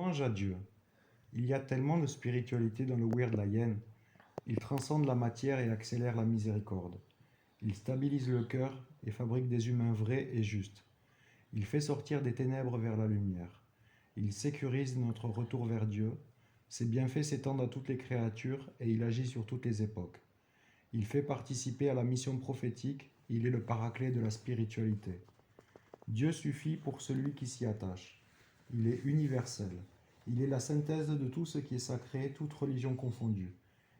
Louange à Dieu. Il y a tellement de spiritualité dans le Weird Lion. Il transcende la matière et accélère la miséricorde. Il stabilise le cœur et fabrique des humains vrais et justes. Il fait sortir des ténèbres vers la lumière. Il sécurise notre retour vers Dieu. Ses bienfaits s'étendent à toutes les créatures et il agit sur toutes les époques. Il fait participer à la mission prophétique. Il est le paraclet de la spiritualité. Dieu suffit pour celui qui s'y attache. Il est universel. Il est la synthèse de tout ce qui est sacré, toute religion confondue.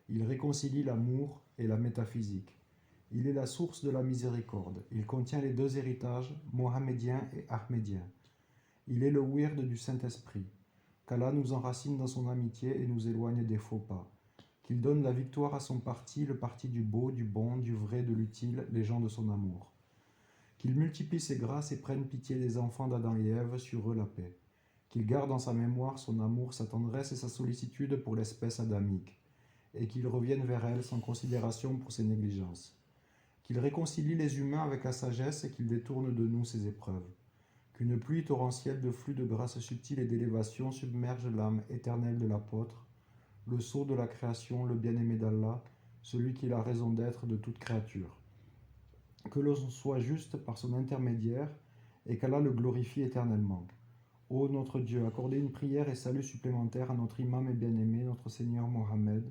Il réconcilie l'amour et la métaphysique. Il est la source de la miséricorde. Il contient les deux héritages, mohamédien et ahmédien. Il est le wird du Saint-Esprit. Qu'Allah nous enracine dans son amitié et nous éloigne des faux pas. Qu'il donne la victoire à son parti, le parti du beau, du bon, du vrai, de l'utile, les gens de son amour. Qu'il multiplie ses grâces et prenne pitié des enfants d'Adam et Ève, sur eux la paix. Qu'il garde en sa mémoire son amour, sa tendresse et sa sollicitude pour l'espèce adamique, et qu'il revienne vers elle sans considération pour ses négligences. Qu'il réconcilie les humains avec la sagesse et qu'il détourne de nous ses épreuves. Qu'une pluie torrentielle de flux de grâce subtile et d'élévation submerge l'âme éternelle de l'apôtre, le sceau de la création, le bien-aimé d'Allah, celui qui est la raison d'être de toute créature. Que l'on soit juste par son intermédiaire et qu'Allah le glorifie éternellement. Ô notre Dieu, accordez une prière et salut supplémentaire à notre imam et bien-aimé, notre Seigneur Mohammed.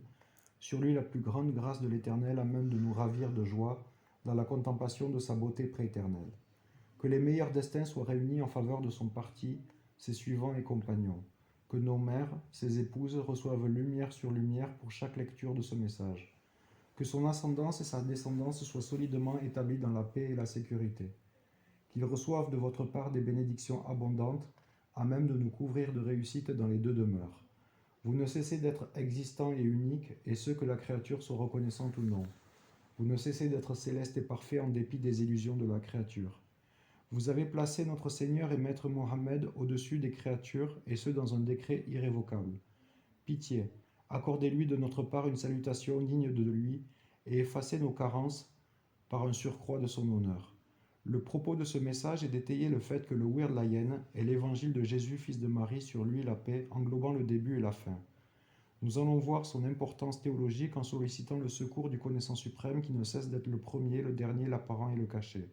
Sur lui la plus grande grâce de l'Éternel, à même de nous ravir de joie dans la contemplation de sa beauté prééternelle. Que les meilleurs destins soient réunis en faveur de son parti, ses suivants et compagnons. Que nos mères, ses épouses, reçoivent lumière sur lumière pour chaque lecture de ce message. Que son ascendance et sa descendance soient solidement établies dans la paix et la sécurité. Qu'ils reçoivent de votre part des bénédictions abondantes, à même de nous couvrir de réussite dans les deux demeures. Vous ne cessez d'être existant et unique, et ce que la créature soit reconnaissante ou non. Vous ne cessez d'être céleste et parfait en dépit des illusions de la créature. Vous avez placé notre Seigneur et Maître Mohammed au-dessus des créatures, et ce dans un décret irrévocable. Pitié, accordez-lui de notre part une salutation digne de lui, et effacez nos carences par un surcroît de son honneur. Le propos de ce message est d'étayer le fait que le Weird Lion est l'évangile de Jésus, fils de Marie, sur lui la paix, englobant le début et la fin. Nous allons voir son importance théologique en sollicitant le secours du connaissant suprême qui ne cesse d'être le premier, le dernier, l'apparent et le caché.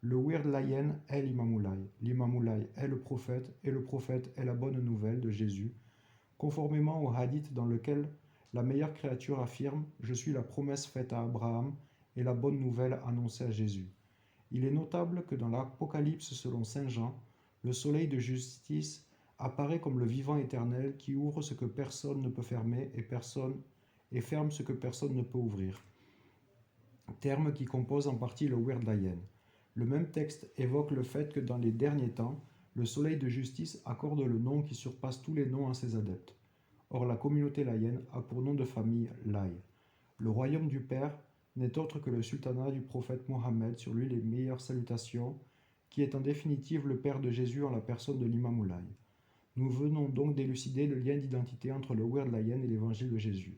Le Weird Lion est l'Imamulai est le prophète, et le prophète est la bonne nouvelle de Jésus, conformément au hadith dans lequel la meilleure créature affirme « Je suis la promesse faite à Abraham et la bonne nouvelle annoncée à Jésus ». Il est notable que dans l'Apocalypse selon saint Jean, le soleil de justice apparaît comme le vivant éternel qui ouvre ce que personne ne peut fermer et ferme ce que personne ne peut ouvrir. Terme qui compose en partie le Weird Lion. Le même texte évoque le fait que dans les derniers temps, le soleil de justice accorde le nom qui surpasse tous les noms à ses adeptes. Or la communauté laïenne a pour nom de famille Lai. Le royaume du Père n'est autre que le sultanat du prophète Mohammed, sur lui les meilleures salutations, qui est en définitive le Père de Jésus en la personne de l'imam Lai. Nous venons donc d'élucider le lien d'identité entre le Weird Lion et l'évangile de Jésus.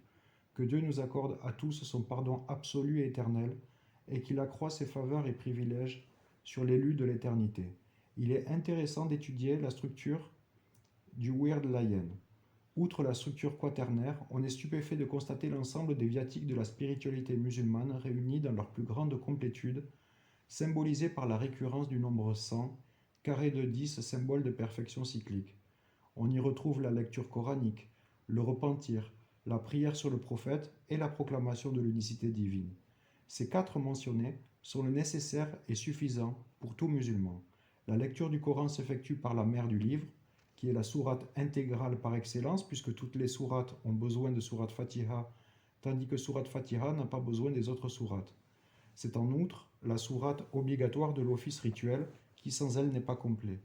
Que Dieu nous accorde à tous son pardon absolu et éternel, et qu'il accroît ses faveurs et privilèges sur l'élu de l'éternité. Il est intéressant d'étudier la structure du Weird Lion. Outre la structure quaternaire, on est stupéfait de constater l'ensemble des viatiques de la spiritualité musulmane réunis dans leur plus grande complétude, symbolisés par la récurrence du nombre 100, carré de 10, symbole de perfection cyclique. On y retrouve la lecture coranique, le repentir, la prière sur le prophète et la proclamation de l'unicité divine. Ces quatre mentionnés sont le nécessaire et suffisant pour tout musulman. La lecture du Coran s'effectue par la mère du livre, qui est la sourate intégrale par excellence, puisque toutes les sourates ont besoin de sourate Fatiha, tandis que sourate Fatiha n'a pas besoin des autres sourates. C'est en outre la sourate obligatoire de l'office rituel, qui sans elle n'est pas complet.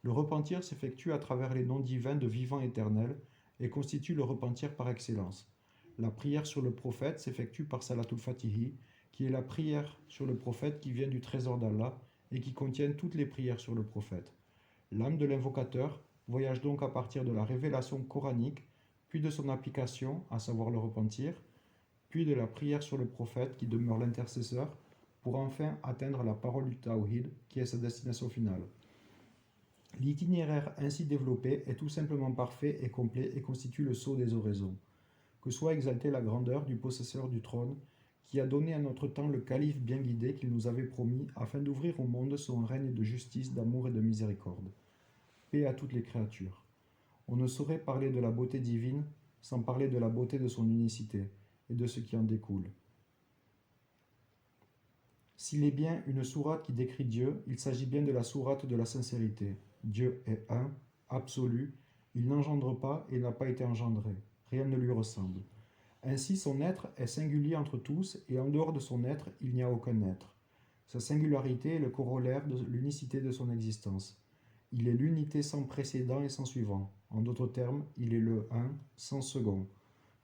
Le repentir s'effectue à travers les noms divins de vivant éternel et constitue le repentir par excellence. La prière sur le prophète s'effectue par Salatul Fatihi, qui est la prière sur le prophète qui vient du trésor d'Allah et qui contient toutes les prières sur le prophète. L'âme de l'invocateur voyage donc à partir de la révélation coranique, puis de son application, à savoir le repentir, puis de la prière sur le prophète qui demeure l'intercesseur, pour enfin atteindre la parole du Tawhid, qui est sa destination finale. L'itinéraire ainsi développé est tout simplement parfait et complet et constitue le sceau des oraisons. Que soit exaltée la grandeur du possesseur du trône, qui a donné à notre temps le calife bien guidé qu'il nous avait promis, afin d'ouvrir au monde son règne de justice, d'amour et de miséricorde. Paix à toutes les créatures. On ne saurait parler de la beauté divine sans parler de la beauté de son unicité et de ce qui en découle. S'il est bien une sourate qui décrit Dieu, il s'agit bien de la sourate de la sincérité. Dieu est un, absolu, il n'engendre pas et n'a pas été engendré. Rien ne lui ressemble. Ainsi, son être est singulier entre tous, et en dehors de son être, il n'y a aucun être. Sa singularité est le corollaire de l'unicité de son existence. Il est l'unité sans précédent et sans suivant. En d'autres termes, il est le un sans second.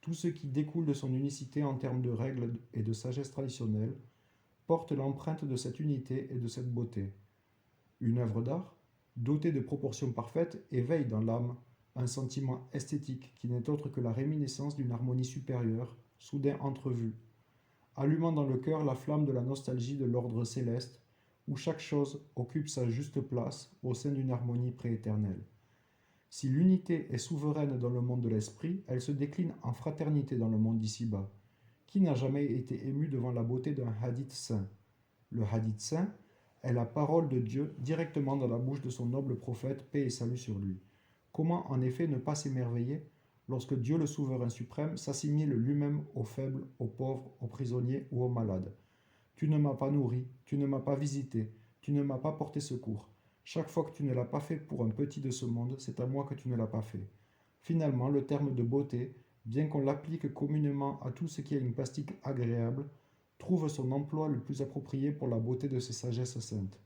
Tout ce qui découle de son unicité en termes de règles et de sagesse traditionnelle porte l'empreinte de cette unité et de cette beauté. Une œuvre d'art, dotée de proportions parfaites, éveille dans l'âme un sentiment esthétique qui n'est autre que la réminiscence d'une harmonie supérieure, soudain entrevue, allumant dans le cœur la flamme de la nostalgie de l'ordre céleste, où chaque chose occupe sa juste place au sein d'une harmonie prééternelle. Si l'unité est souveraine dans le monde de l'esprit, elle se décline en fraternité dans le monde d'ici-bas. Qui n'a jamais été ému devant la beauté d'un hadith saint? Le hadith saint est la parole de Dieu directement dans la bouche de son noble prophète, paix et salut sur lui. Comment en effet ne pas s'émerveiller lorsque Dieu le souverain suprême s'assimile lui-même aux faibles, aux pauvres, aux prisonniers ou aux malades? Tu ne m'as pas nourri, tu ne m'as pas visité, tu ne m'as pas porté secours. Chaque fois que tu ne l'as pas fait pour un petit de ce monde, c'est à moi que tu ne l'as pas fait. Finalement, le terme de beauté, bien qu'on l'applique communément à tout ce qui a une plastique agréable, trouve son emploi le plus approprié pour la beauté de ses sagesses saintes.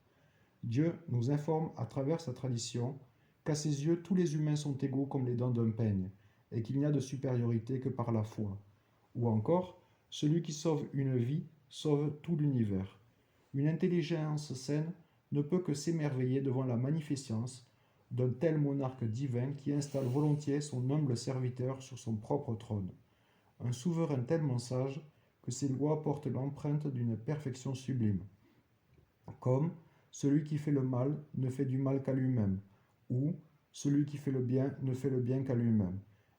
Dieu nous informe à travers sa tradition qu'à ses yeux tous les humains sont égaux comme les dents d'un peigne, et qu'il n'y a de supériorité que par la foi. Ou encore, celui qui sauve une vie sauve tout l'univers. Une intelligence saine ne peut que s'émerveiller devant la magnificence d'un tel monarque divin qui installe volontiers son humble serviteur sur son propre trône. Un souverain tellement sage que ses lois portent l'empreinte d'une perfection sublime. Comme celui qui fait le mal ne fait du mal qu'à lui-même, ou celui qui fait le bien ne fait le bien qu'à lui-même.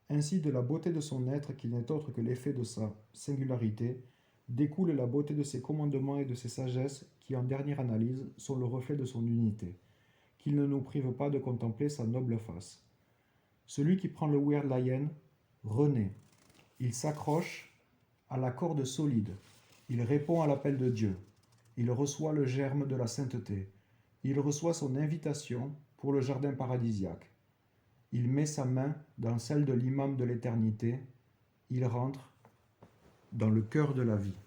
Ainsi, de la beauté de son être, qui n'est autre que l'effet de sa singularité, découle la beauté de ses commandements et de ses sagesses, qui en dernière analyse sont le reflet de son unité. Qu'il ne nous prive pas de contempler sa noble face. Celui qui prend le Weir Lion renaît. Il s'accroche à la corde solide. Il répond à l'appel de Dieu. Il reçoit le germe de la sainteté. Il reçoit son invitation pour le jardin paradisiaque. Il met sa main dans celle de l'imam de l'éternité. Il rentre dans le cœur de la vie.